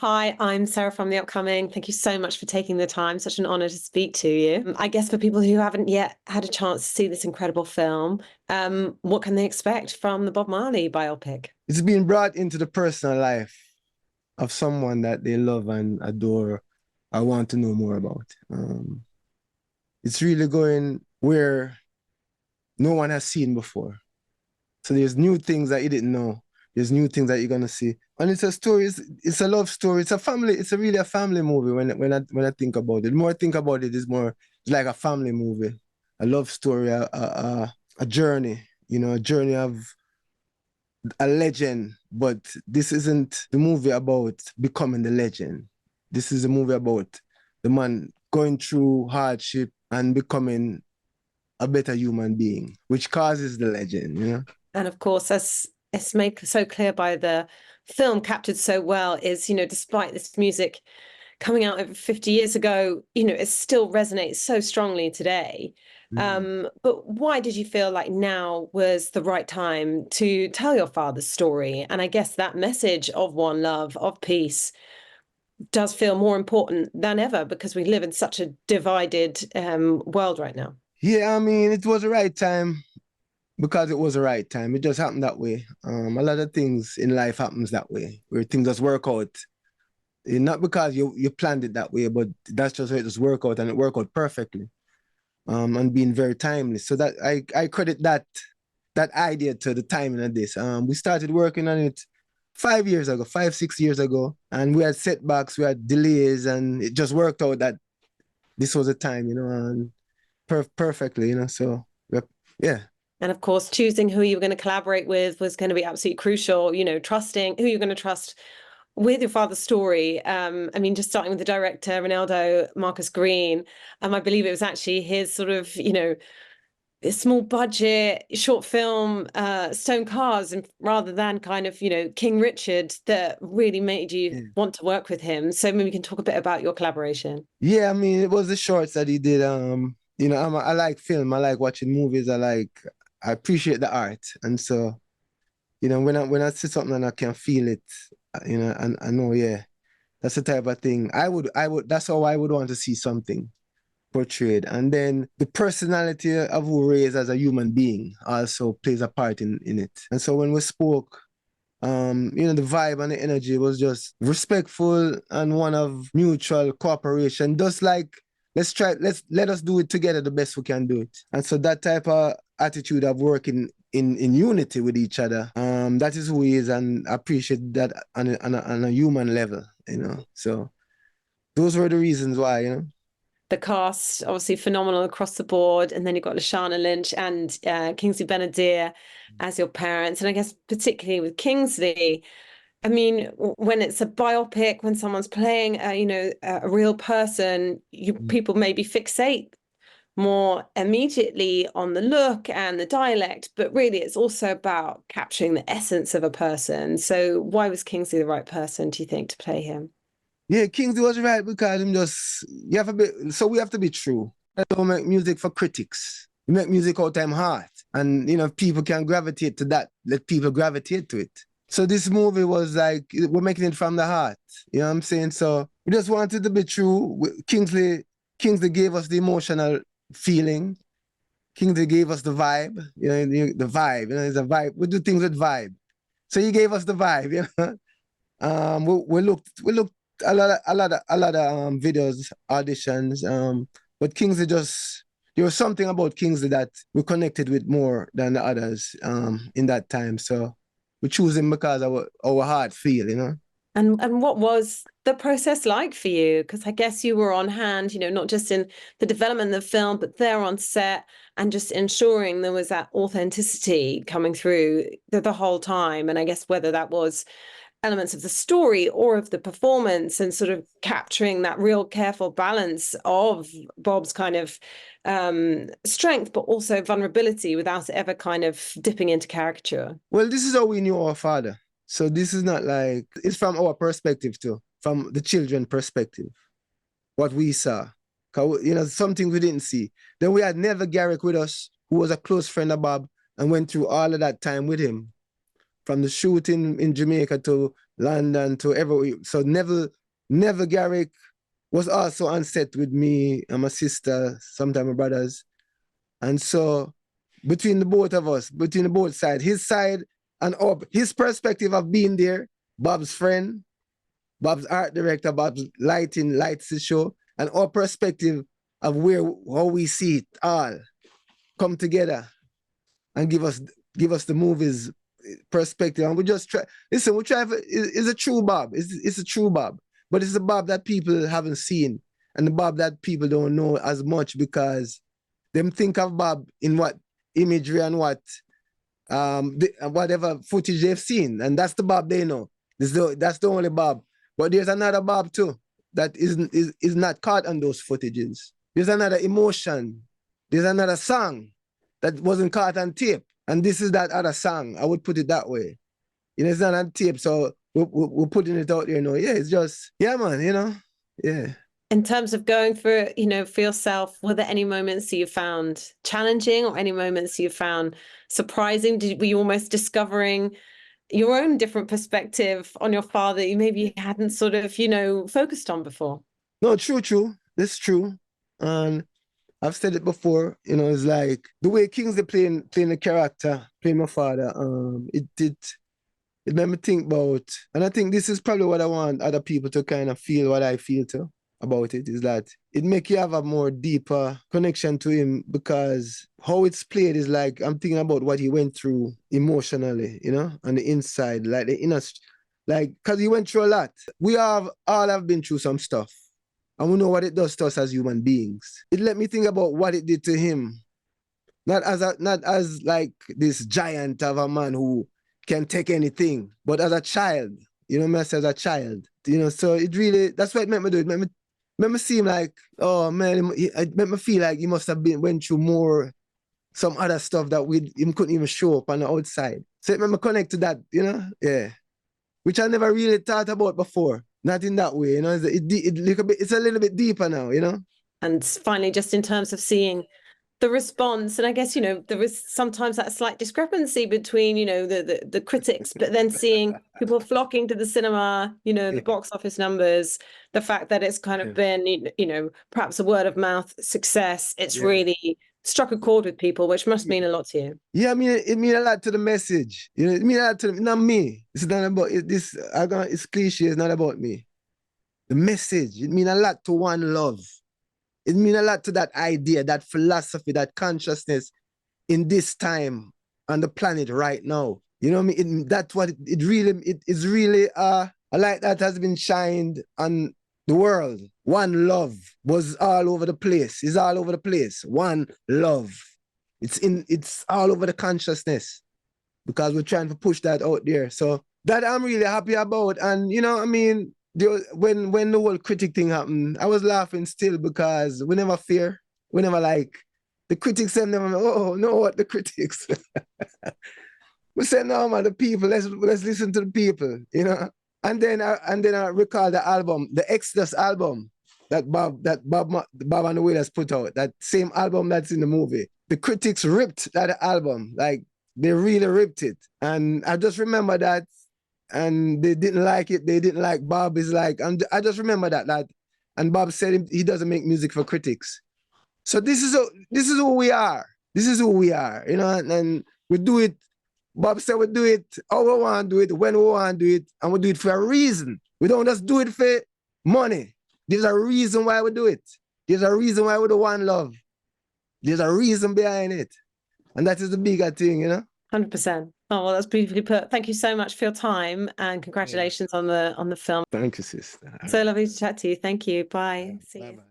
Hi, I'm Sarah from The Upcoming. Thank you so much for taking the time. Such an honor to speak to you. I guess for people who haven't yet had a chance to see this incredible film, what can they expect from the Bob Marley biopic? It's being brought into the personal life of someone that they love and adore or want to know more about. It's really going where no one has seen before. So there's new things that you didn't know. There's new things that you're gonna see. And it's a story, it's a love story. It's a family, it's a really a family movie when I think about it. The more I think about it, it's like a family movie, a love story, a journey, a journey of a legend, but this isn't the movie about becoming the legend. This is a movie about the man going through hardship and becoming a better human being, which causes the legend. And of course, as it's made so clear by the film, captured so well, is, despite this music coming out over 50 years ago, it still resonates so strongly today. Mhm. But why did you feel like now was the right time to tell your father's story? And I guess that message of one love, of peace, does feel more important than ever because we live in such a divided world right now. Yeah, I mean, it was the right time because it was the right time. It just happened that way. A lot of things in life happens that way, where things just work out. Not because you planned it that way, but that's just how it just work out, and it worked out perfectly. And being very timely. So that I credit that idea to the timing of this. We started working on it 5 years ago, 6 years ago, and we had setbacks, we had delays, and it just worked out that this was the time, and perfectly, So yeah. And of course, choosing who you were going to collaborate with was going to be absolutely crucial, trusting who you're going to trust with your father's story. I mean, just starting with the director, Ronaldo Marcus Green. I believe it was actually his sort of, a small budget short film, Stone Cars, and rather than kind of, King Richard, that really made you Yeah. want to work with him. So maybe we can talk a bit about your collaboration. Yeah, I mean, it was the shorts that he did. I like film. I like watching movies. I appreciate the art, and so when I see something and I can feel it, and I know, yeah, that's the type of thing That's how I would want to see something portrayed. And then the personality of who Ray is as a human being also plays a part in it. And so when we spoke, the vibe and the energy was just respectful and one of mutual cooperation. Just like let us do it together the best we can do it. And so that type of attitude of working in unity with each other, that is who he is, and I appreciate that on a human level. So those were the reasons why. The cast obviously phenomenal across the board, and then you've got Lashana Lynch and Kingsley Ben-Adir as your parents, and I guess particularly with Kingsley, I mean, when it's a biopic, when someone's playing a real person, people maybe fixate more immediately on the look and the dialect, but really it's also about capturing the essence of a person. So why was Kingsley the right person, do you think, to play him? Yeah, Kingsley was right because we have to be true. I don't make music for critics. We make music out time heart. And people can gravitate to that. Let people gravitate to it. So this movie was like, we're making it from the heart. You know what I'm saying? So we just wanted to be true. Kingsley gave us the emotional feeling. Kingsley gave us the vibe. The vibe. It's a vibe. We do things with vibe. So he gave us the vibe. We looked a lot of videos, auditions. But Kingsley there was something about Kingsley that we connected with more than the others in that time. So we choose him because our heart feel. And what was the process like for you? Because I guess you were on hand, not just in the development of the film, but there on set and just ensuring there was that authenticity coming through the whole time. And I guess whether that was elements of the story or of the performance and sort of capturing that real careful balance of Bob's kind of strength, but also vulnerability without ever kind of dipping into caricature. Well, this is how we knew our father. So this is not like, it's from our perspective too, from the children perspective, what we saw. Some things we didn't see. Then we had Never Garrick with us, who was a close friend of Bob and went through all of that time with him from the shooting in Jamaica to London to everywhere. So Neville Garrick was also on set with me and my sister, sometimes my brothers. And so between the both of us, between the both sides, his side and his perspective of being there, Bob's friend, Bob's art director, Bob's lights the show, and our perspective of how we see it all come together and give us the movie's perspective. And we just try, listen, we try, it's a true Bob, it's a true Bob, but it's a Bob that people haven't seen and the Bob that people don't know as much because them think of Bob in what imagery and what whatever footage they've seen, and that's the Bob they know. That's the only Bob. But there's another Bob too that is not caught on those footages. There's another emotion. There's another song that wasn't caught on tape, and this is that other song. I would put it that way. You know, it's not on tape, so we're putting it out there now. Yeah, it's just, yeah, man, you know, yeah. In terms of going through it, you know, for yourself, were there any moments that you found challenging or any moments you found surprising? Were you almost discovering your own different perspective on your father you maybe hadn't sort of, you know, focused on before? No, true. That's true. And I've said it before, you know, it's like the way Kingsley playing the character, playing my father, it made me think about, and I think this is probably what I want other people to kind of feel what I feel too about it, is that it make you have a more deeper connection to him because how it's played is like, I'm thinking about what he went through emotionally, you know, on the inside, like the inner, like, because he went through a lot. We all have been through some stuff and we know what it does to us as human beings. It let me think about what it did to him. Not as like this giant of a man who can take anything, but as a child, you know, as a child, you know, so it really, that's what it made me do. It made me seem like, oh man, it made me feel like he must have went through more, some other stuff that him couldn't even show up on the outside. So it made me connect to that, you know, yeah. Which I never really thought about before. Not in that way, you know, it's a little bit deeper now, you know. And finally, just in terms of seeing the response, and I guess, you know, there was sometimes that slight discrepancy between, you know, the critics, but then seeing people flocking to the cinema, you know, the box office numbers, the fact that it's kind of been, you know, perhaps a word of mouth success. It's really struck a chord with people, which must mean a lot to you. Yeah, I mean, it means a lot to the message. You know, it means a lot to not me. It's not about this. It's cliche. It's not about me. The message. It means a lot to one love. It means a lot to that idea, that philosophy, that consciousness in this time on the planet right now. You know what I mean? That's what it is really a light that has been shined on the world. One love was all over the place. It's all over the place. One love. It's all over the consciousness because we're trying to push that out there. So that I'm really happy about. And you know, I mean, when the whole critic thing happened, I was laughing still because we never fear. We never like the critics said never, oh no, what the critics. We said no man, the people, let's listen to the people, you know. And then I recall the album, the Exodus album that Bob and the Wailers put out, that same album that's in the movie. The critics ripped that album, like they really ripped it. And I just remember that. And they didn't like it. They didn't like Bob. Is like, and I just remember that. And Bob said he doesn't make music for critics. So this is who we are. This is who we are, you know. And we do it. Bob said we do it how we want to do it, when we want to do it, and we do it for a reason. We don't just do it for money. There's a reason why we do it. There's a reason why we do one love. There's a reason behind it, and that is the bigger thing, you know. 100%. Oh, well, that's beautifully put. Thank you so much for your time and congratulations on the film. Thank you, sister. So lovely to chat to you. Thank you. Bye. See you. Bye-bye.